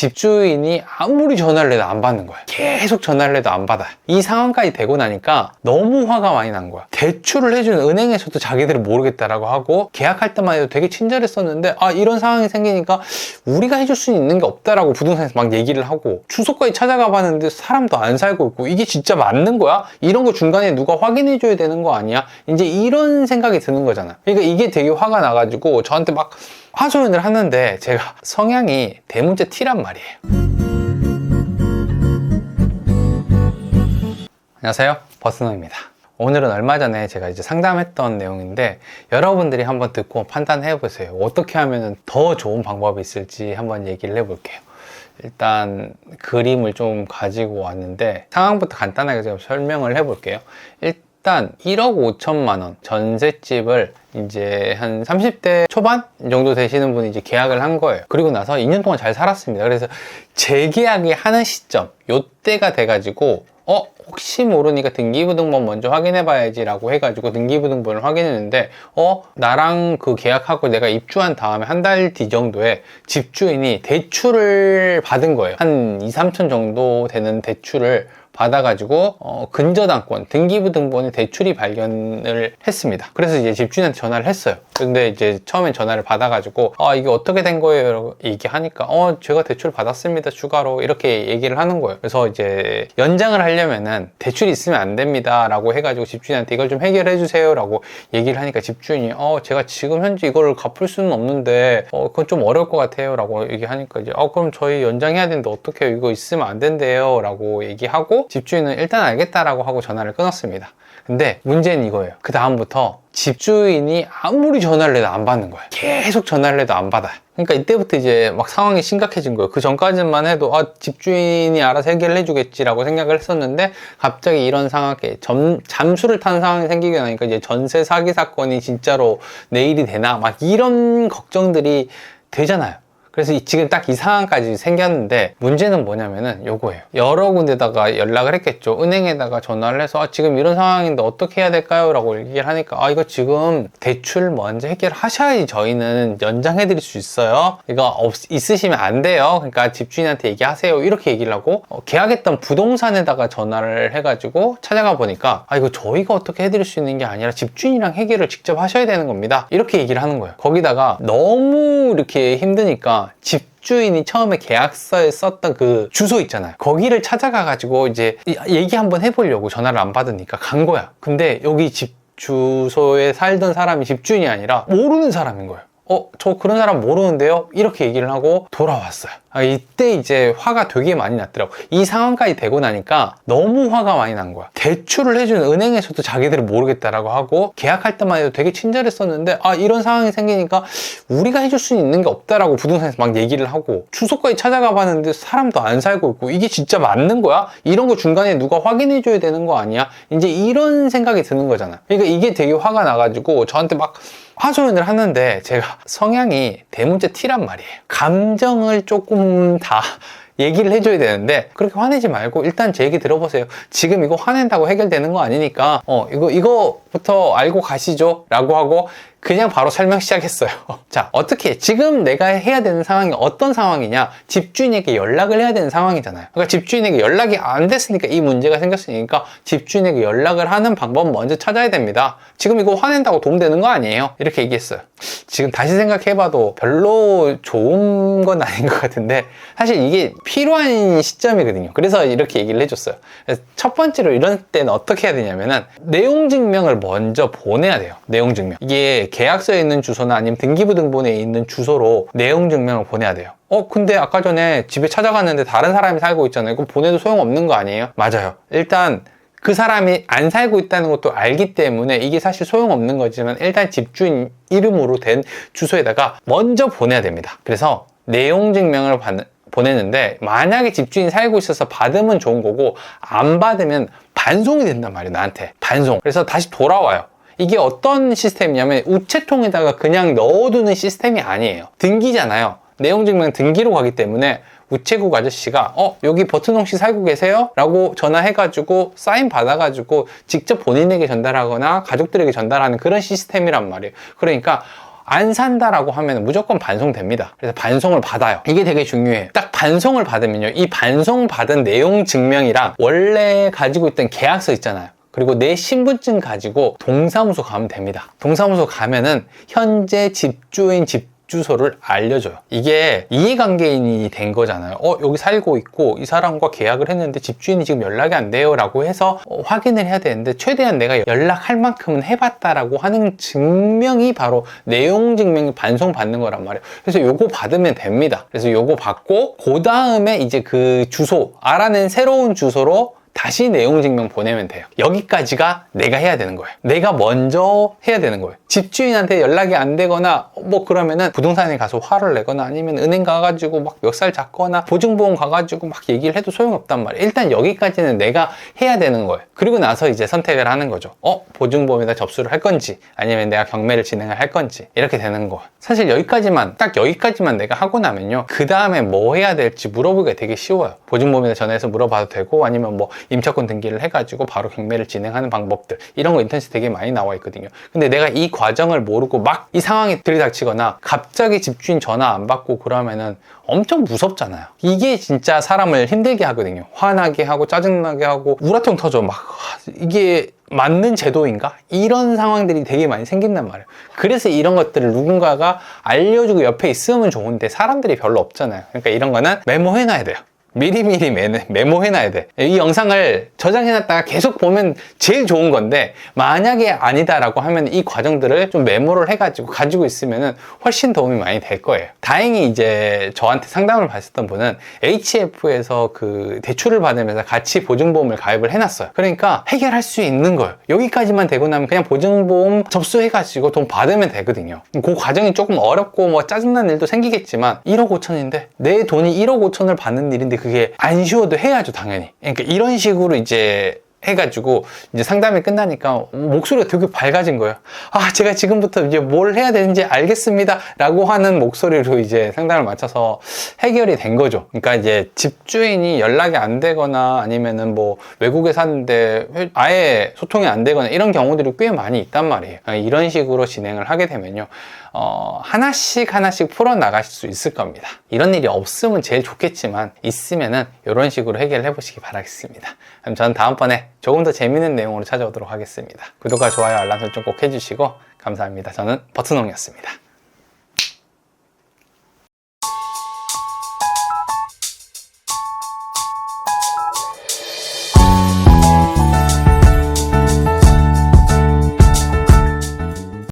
집주인이 아무리 전화를 해도 안 받는 거야. 계속 전화를 해도 안 받아. 이 상황까지 되고 나니까 너무 화가 많이 난 거야. 대출을 해주는 은행에서도 자기들은 모르겠다라고 하고, 계약할 때만 해도 되게 친절했었는데 이런 상황이 생기니까 우리가 해줄 수 있는 게 없다라고 부동산에서 막 얘기를 하고, 주소까지 찾아가 봤는데 사람도 안 살고 있고, 이게 진짜 맞는 거야? 이런 거 중간에 누가 확인해 줘야 되는 거 아니야? 이제 이런 생각이 드는 거잖아. 그러니까 이게 되게 화가 나가지고 저한테 막 하소연을 하는데, 제가 성향이 대문자 T란 말이에요. 안녕하세요, 버스너입니다. 오늘은 얼마 전에 제가 이제 상담했던 내용인데, 여러분들이 한번 듣고 판단해 보세요. 어떻게 하면 더 좋은 방법이 있을지 한번 얘기를 해볼게요. 일단 그림을 좀 가지고 왔는데, 상황부터 간단하게 좀 설명을 해볼게요. 일단 1억 5천만 원 전셋집을 이제 한 30대 초반 정도 되시는 분이 이제 계약을 한 거예요. 그리고 나서 2년 동안 잘 살았습니다. 그래서 재계약이 하는 시점, 요때가 돼가지고 혹시 모르니까 등기부등본 먼저 확인해 봐야지 라고 해가지고 등기부등본을 확인했는데, 나랑 그 계약하고 내가 입주한 다음에 한 달 뒤 정도에 집주인이 대출을 받은 거예요. 한 2, 3천 정도 되는 대출을 받아가지고 근저당권, 등기부등본에 대출이 발견을 했습니다. 그래서 이제 집주인한테 전화를 했어요. 근데 이제 처음엔 전화를 받아가지고 이게 어떻게 된 거예요? 얘기하니까 제가 대출 받았습니다, 추가로, 이렇게 얘기를 하는 거예요. 그래서 이제 연장을 하려면은 대출이 있으면 안 됩니다 라고 해가지고 집주인한테 이걸 좀 해결해 주세요 라고 얘기를 하니까, 집주인이 제가 지금 현재 이걸 갚을 수는 없는데 그건 좀 어려울 것 같아요 라고 얘기하니까, 이제 그럼 저희 연장해야 되는데 어떻게 해요? 이거 있으면 안 된대요 라고 얘기하고, 집주인은 일단 알겠다라고 하고 전화를 끊었습니다. 근데 문제는 이거예요. 그 다음부터 집주인이 아무리 전화를 해도 안 받는 거예요. 계속 전화를 해도 안 받아요. 그러니까 이때부터 이제 막 상황이 심각해진 거예요. 그 전까지만 해도 집주인이 알아서 해결을 해주겠지라고 생각을 했었는데, 갑자기 이런 상황에 잠수를 탄 상황이 생기게 나니까 이제 전세 사기 사건이 진짜로 내일이 되나 막 이런 걱정들이 되잖아요. 그래서 지금 딱 이 상황까지 생겼는데, 문제는 뭐냐면은 요거예요. 여러 군데다가 연락을 했겠죠. 은행에다가 전화를 해서 지금 이런 상황인데 어떻게 해야 될까요? 라고 얘기를 하니까, 이거 지금 대출 먼저 해결하셔야지 저희는 연장해 드릴 수 있어요. 이거 있으시면 안 돼요. 그러니까 집주인한테 얘기하세요. 이렇게 얘기를 하고, 계약했던 부동산에다가 전화를 해가지고 찾아가 보니까, 이거 저희가 어떻게 해드릴 수 있는 게 아니라 집주인이랑 해결을 직접 하셔야 되는 겁니다. 이렇게 얘기를 하는 거예요. 거기다가 너무 이렇게 힘드니까 집주인이 처음에 계약서에 썼던 그 주소 있잖아요. 거기를 찾아가가지고 이제 얘기 한번 해보려고 전화를 안 받으니까 간 거야. 근데 여기 집 주소에 살던 사람이 집주인이 아니라 모르는 사람인 거예요. 저 그런 사람 모르는데요? 이렇게 얘기를 하고 돌아왔어요. 이때 이제 화가 되게 많이 났더라고. 이 상황까지 되고 나니까 너무 화가 많이 난 거야. 대출을 해주는 은행에서도 자기들은 모르겠다라고 하고, 계약할 때만 해도 되게 친절했었는데 이런 상황이 생기니까 우리가 해줄 수 있는 게 없다라고 부동산에서 막 얘기를 하고, 주소까지 찾아가 봤는데 사람도 안 살고 있고, 이게 진짜 맞는 거야? 이런 거 중간에 누가 확인해 줘야 되는 거 아니야? 이제 이런 생각이 드는 거잖아. 그러니까 이게 되게 화가 나가지고 저한테 막 하소연을 하는데, 제가 성향이 대문자 T란 말이에요. 감정을 조금 다 얘기를 해줘야 되는데, 그렇게 화내지 말고 일단 제 얘기 들어보세요. 지금 이거 화낸다고 해결되는 거 아니니까 이거부터 알고 가시죠 라고 하고 그냥 바로 설명 시작했어요. 자, 어떻게 지금 내가 해야 되는 상황이 어떤 상황이냐, 집주인에게 연락을 해야 되는 상황이잖아요. 그러니까 집주인에게 연락이 안 됐으니까 이 문제가 생겼으니까 집주인에게 연락을 하는 방법 먼저 찾아야 됩니다. 지금 이거 화낸다고 도움되는 거 아니에요. 이렇게 얘기했어요. 지금 다시 생각해봐도 별로 좋은 건 아닌 것 같은데, 사실 이게 필요한 시점이거든요. 그래서 이렇게 얘기를 해줬어요. 그래서 첫 번째로 이런 때는 어떻게 해야 되냐면은, 내용 증명을 먼저 보내야 돼요. 내용 증명. 이게 계약서에 있는 주소나 아니면 등기부등본에 있는 주소로 내용 증명을 보내야 돼요. 근데 아까 전에 집에 찾아갔는데 다른 사람이 살고 있잖아요. 그럼 보내도 소용없는 거 아니에요? 맞아요. 일단 그 사람이 안 살고 있다는 것도 알기 때문에 이게 사실 소용없는 거지만, 일단 집주인 이름으로 된 주소에다가 먼저 보내야 됩니다. 그래서 내용 증명을 보내는데, 만약에 집주인이 살고 있어서 받으면 좋은 거고, 안 받으면 반송이 된단 말이에요. 나한테 반송. 그래서 다시 돌아와요. 이게 어떤 시스템이냐면, 우체통에다가 그냥 넣어두는 시스템이 아니에요. 등기잖아요. 내용증명 등기로 가기 때문에 우체국 아저씨가 여기 버튼홍 씨 살고 계세요? 라고 전화해가지고 사인 받아가지고 직접 본인에게 전달하거나 가족들에게 전달하는 그런 시스템이란 말이에요. 그러니까 안 산다라고 하면 무조건 반송됩니다. 그래서 반송을 받아요. 이게 되게 중요해요. 딱 반송을 받으면요, 이 반송 받은 내용 증명이랑 원래 가지고 있던 계약서 있잖아요. 그리고 내 신분증 가지고 동사무소 가면 됩니다. 동사무소 가면은 현재 집주인 집 주소를 알려줘요. 이게 이해관계인이 된 거잖아요. 여기 살고 있고 이 사람과 계약을 했는데 집주인이 지금 연락이 안 돼요 라고 해서 확인을 해야 되는데, 최대한 내가 연락할 만큼은 해봤다라고 하는 증명이 바로 내용 증명이 반송받는 거란 말이에요. 그래서 요거 받으면 됩니다. 그래서 요거 받고 그 다음에 이제 그 주소, 알아낸 새로운 주소로 다시 내용 증명 보내면 돼요. 여기까지가 내가 해야 되는 거예요. 내가 먼저 해야 되는 거예요. 집주인한테 연락이 안 되거나 뭐 그러면은 부동산에 가서 화를 내거나 아니면 은행 가가지고 막 멱살 잡거나 보증보험 가가지고 막 얘기를 해도 소용없단 말이에요. 일단 여기까지는 내가 해야 되는 거예요. 그리고 나서 이제 선택을 하는 거죠. 보증보험에다 접수를 할 건지 아니면 내가 경매를 진행을 할 건지, 이렇게 되는 거예요. 사실 여기까지만, 딱 여기까지만 내가 하고 나면요, 그 다음에 뭐 해야 될지 물어보기가 되게 쉬워요. 보증보험에다 전화해서 물어봐도 되고, 아니면 뭐 임차권 등기를 해가지고 바로 경매를 진행하는 방법들, 이런 거 인터넷에 되게 많이 나와 있거든요. 근데 내가 이 과정을 모르고 막 이 상황이 들이닥치거나 갑자기 집주인 전화 안 받고 그러면은 엄청 무섭잖아요. 이게 진짜 사람을 힘들게 하거든요. 화나게 하고 짜증나게 하고 우라통 터져. 막 이게 맞는 제도인가? 이런 상황들이 되게 많이 생긴단 말이에요. 그래서 이런 것들을 누군가가 알려주고 옆에 있으면 좋은데 사람들이 별로 없잖아요. 그러니까 이런 거는 메모해놔야 돼요. 미리미리 메모해놔야 돼. 이 영상을 저장해놨다가 계속 보면 제일 좋은 건데, 만약에 아니다라고 하면 이 과정들을 좀 메모를 해가지고 가지고 있으면 훨씬 도움이 많이 될 거예요. 다행히 이제 저한테 상담을 받았던 분은 HF에서 그 대출을 받으면서 같이 보증보험을 가입을 해놨어요. 그러니까 해결할 수 있는 거예요. 여기까지만 되고 나면 그냥 보증보험 접수해가지고 돈 받으면 되거든요. 그 과정이 조금 어렵고 뭐 짜증나는 일도 생기겠지만 1억 5천인데 내 돈이 1억 5천을 받는 일인데 그게 안 쉬워도 해야죠, 당연히. 그러니까 이런 식으로 이제 해가지고 이제 상담이 끝나니까 목소리가 되게 밝아진 거예요. 제가 지금부터 이제 뭘 해야 되는지 알겠습니다 라고 하는 목소리로 이제 상담을 마쳐서 해결이 된 거죠. 그러니까 이제 집주인이 연락이 안 되거나 아니면은 뭐 외국에 사는데 아예 소통이 안 되거나 이런 경우들이 꽤 많이 있단 말이에요. 이런 식으로 진행을 하게 되면요, 하나씩 풀어나가실 수 있을 겁니다. 이런 일이 없으면 제일 좋겠지만 있으면은 이런 식으로 해결을 해보시기 바라겠습니다. 그럼 저는 다음번에 조금 더 재밌는 내용으로 찾아오도록 하겠습니다. 구독과 좋아요, 알람 설정 꼭 해주시고 감사합니다. 저는 버튼홍이었습니다.